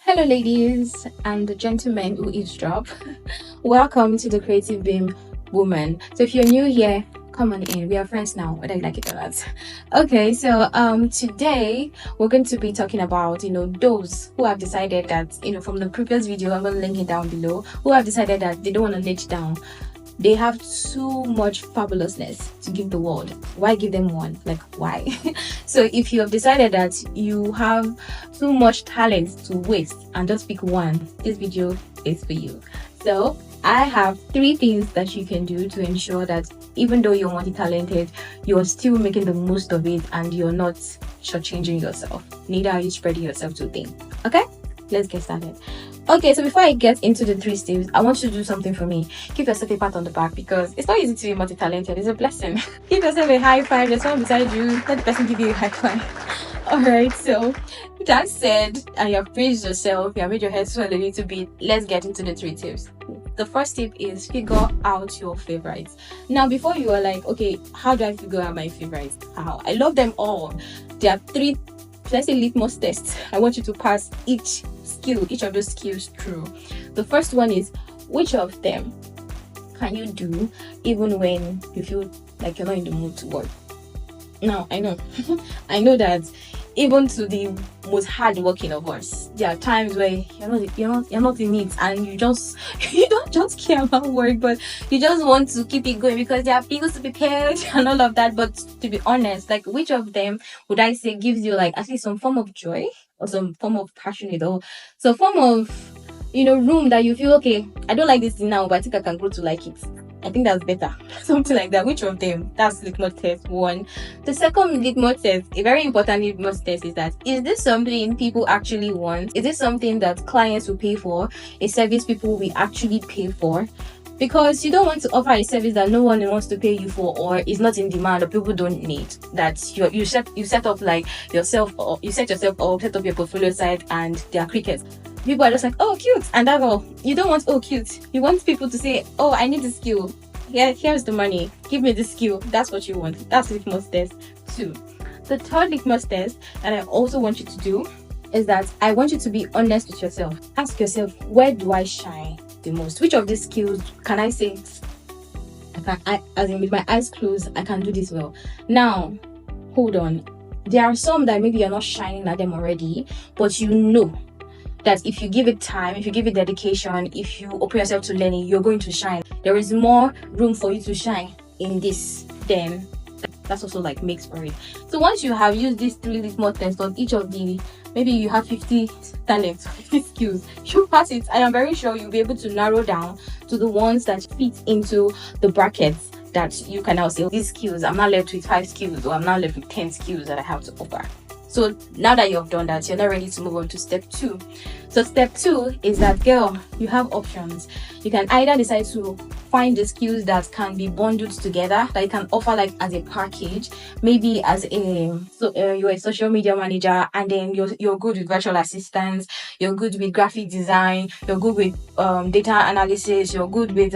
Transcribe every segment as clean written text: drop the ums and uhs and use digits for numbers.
Hello, ladies and the gentlemen who eavesdrop. Welcome to the Creative Beam Woman. So, if you're new here, come on in. We are friends now, whether you like it or not. Okay, so today we're going to be talking about those who have decided that from the previous video, I'm going to link it down below. Who have decided that they don't want to niche down. They have too much fabulousness to give the world. Why give them one? Like, why? So if you have decided that you have too much talent to waste and just pick one, this video is for you. So I have 3 things that you can do to ensure that even though you're multi-talented, you're still making the most of it and you're not shortchanging yourself. Neither are you spreading yourself too thin. Okay? Let's get started. Okay, so before I get into the 3 steps, I want you to do something for me. Give yourself a pat on the back because it's not easy to be multi-talented. It's a blessing. Give yourself a high five. There's someone beside you. Let the person give you a high five. Alright, so that said, and you have praised yourself, you have made your head swell a little bit, let's get into the 3 tips. The first tip is figure out your favorites. Now, before you are like, okay, how do I figure out my favorites? How? I love them all. There are 3, let's say, litmus tests. I want you to pass each of those skills through. The first one is, which of them can you do even when you feel like you're not in the mood to work? Now, I know I know that even to the most hardworking of us, there are times where you're not in it and you don't just care about work, but you just want to keep it going because there are bills to be paid and all of that. But to be honest, like, which of them would I say gives you like at least some form of joy or some form of passion or some form of room that you feel, okay, I don't like this thing now, but I think I can grow to like it. I think that's better. Something like that. Which of them? That's litmus test 1. The second litmus test, a very important litmus test, is that, is this something people actually want? Is this something that clients will pay for? A service people will actually pay for? Because you don't want to offer a service that no one wants to pay you for, or is not in demand, or people don't need. That you set up like yourself, or you set yourself up, set up your portfolio site, and they are crickets. People are just like, oh, cute, and that's all. You don't want, oh, cute. You want people to say, oh, I need the skill. Here's the money. Give me the skill. That's what you want. That's litmus test 2. The third litmus test that I also want you to do is that I want you to be honest with yourself. Ask yourself, where do I shine the most? Which of these skills can I say, as in with my eyes closed, I can do this well? Now, hold on. There are some that maybe you're not shining at them already, but you know that if you give it time, if you give it dedication, if you open yourself to learning, you're going to shine. There is more room for you to shine in this, then that's also like makes for it. So once you have used these 3 litmus tests on each of the, maybe you have 50 talents, 50 skills, you pass it. I am very sure you'll be able to narrow down to the ones that fit into the brackets that you can now say, these skills, I'm not left with 5 skills, or I'm not left with 10 skills that I have to offer. So now that you have done that, you're not ready to move on to step 2. So step 2 is that, girl, you have options. You can either decide to find the skills that can be bundled together, that you can offer like as a package, maybe as you're a social media manager, and then you're good with virtual assistants, you're good with graphic design, you're good with data analysis, you're good with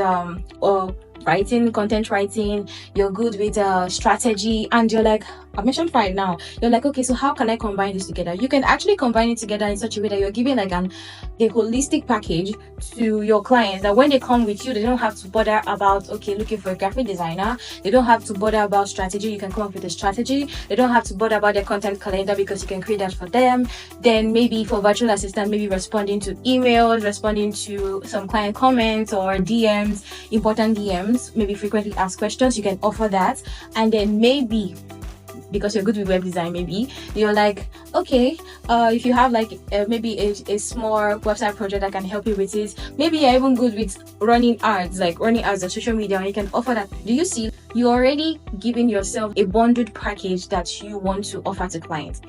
content writing, you're good with strategy, and you're like, I've mentioned 5 now. You're like, okay, so how can I combine this together? You can actually combine it together in such a way that you're giving like a holistic package to your clients, that when they come with you, they don't have to bother about, okay, looking for a graphic designer. They don't have to bother about strategy. You can come up with a strategy. They don't have to bother about their content calendar because you can create that for them. Then maybe for virtual assistant, maybe responding to emails, responding to some client comments or DMs, important DMs, maybe frequently asked questions, you can offer that. And then maybe, because you're good with web design, maybe you're like, okay, if you have like maybe a small website project that can help you with it, maybe you're even good with running ads on social media, and you can offer that. Do you see? You're already giving yourself a bundled package that you want to offer to clients.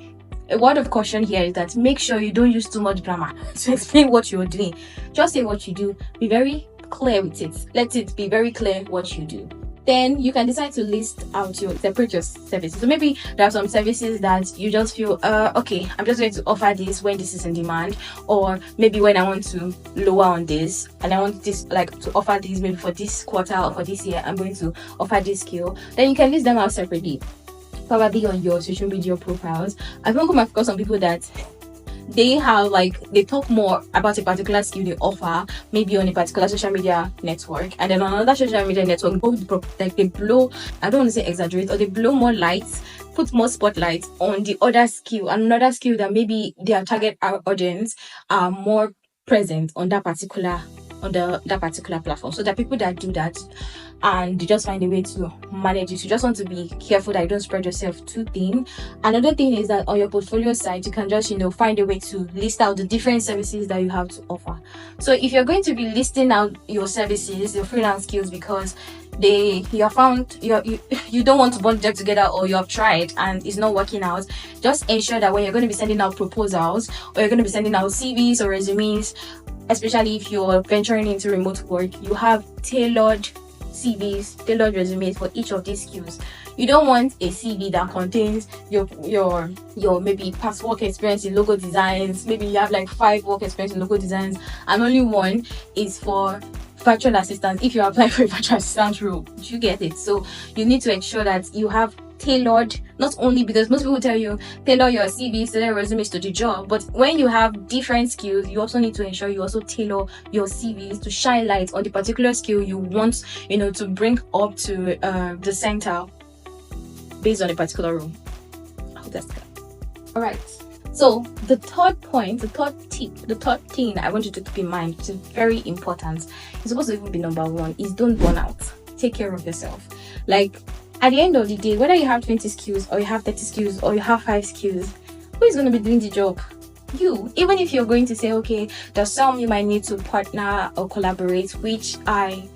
A word of caution here is that make sure you don't use too much grammar to explain what you're doing. Just say what you do. Be very clear with it. Let it be very clear what you do. Then you can decide to separate your services. So maybe there are some services that you just feel, okay, I'm just going to offer this when this is in demand, or maybe when I want to lower on this and I want this like to offer this maybe for this quarter or for this year, I'm going to offer this skill. Then you can list them out separately, probably on your social media profiles. I've come across some people that they have like, they talk more about a particular skill they offer, maybe on a particular social media network, and then on another social media network, like they blow, I don't want to say exaggerate, or they blow more lights, put more spotlight on the other skill, another skill that maybe their target audience are more present on that particular, that particular platform. So there are people that do that, and you just find a way to manage it. You just want to be careful that you don't spread yourself too thin. Another thing is that on your portfolio site, you can just find a way to list out the different services that you have to offer. So if you're going to be listing out your services, your freelance skills, because you don't want to bond them together, or you have tried and it's not working out, just ensure that when you're going to be sending out proposals, or you're going to be sending out CVs or resumes, especially if you're venturing into remote work, you have tailored CVs, tailored resumes for each of these skills. You don't want a CV that contains your maybe past work experience in logo designs. Maybe you have like 5 work experience in logo designs, and only one is for virtual assistants. If you're applying for a virtual assistant role, you get it. So you need to ensure that you have tailored, not only because most people tell you tailor your CV, tailor your resumes to the job, but when you have different skills, you also need to ensure you also tailor your CVs to shine light on the particular skill you want to bring up to the center based on a particular role. I hope that's clear. All right, so the third point, the third tip, the third thing I want you to keep in mind, which is very important, it's supposed to even be number 1, is don't burn out. Take care of yourself. Like, at the end of the day, whether you have 20 skills or you have 30 skills or you have 5 skills, who is going to be doing the job? You. Even if you're going to say, okay, there's some you might need to partner or collaborate, which I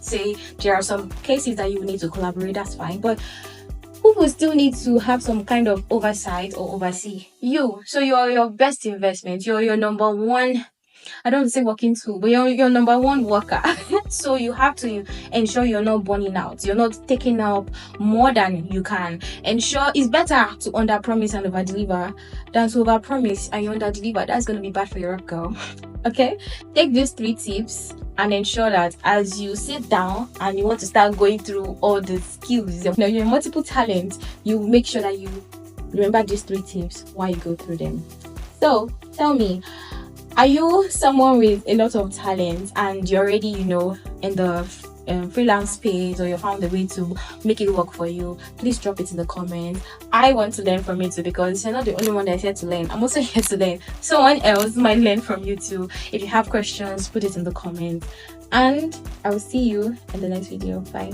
say there are some cases that you need to collaborate, that's fine, but who will still need to have some kind of oversight or oversee? You. So you're your best investment. You're your number 1, I don't say working tool, but you're your number 1 worker. So you have to ensure you're not burning out. You're not taking up more than you can. Ensure it's better to under promise and over deliver than to over promise and you under deliver. That's going to be bad for your work, girl. Okay, take these 3 tips and ensure that as you sit down and you want to start going through all the skills, your multiple talents, you make sure that you remember these 3 tips while you go through them. So tell me, are you someone with a lot of talent and you're already, in the freelance space, or you found a way to make it work for you? Please drop it in the comments. I want to learn from you too, because you're not the only one that's here to learn. I'm also here to learn. Someone else might learn from you too. If you have questions, put it in the comments. And I will see you in the next video. Bye.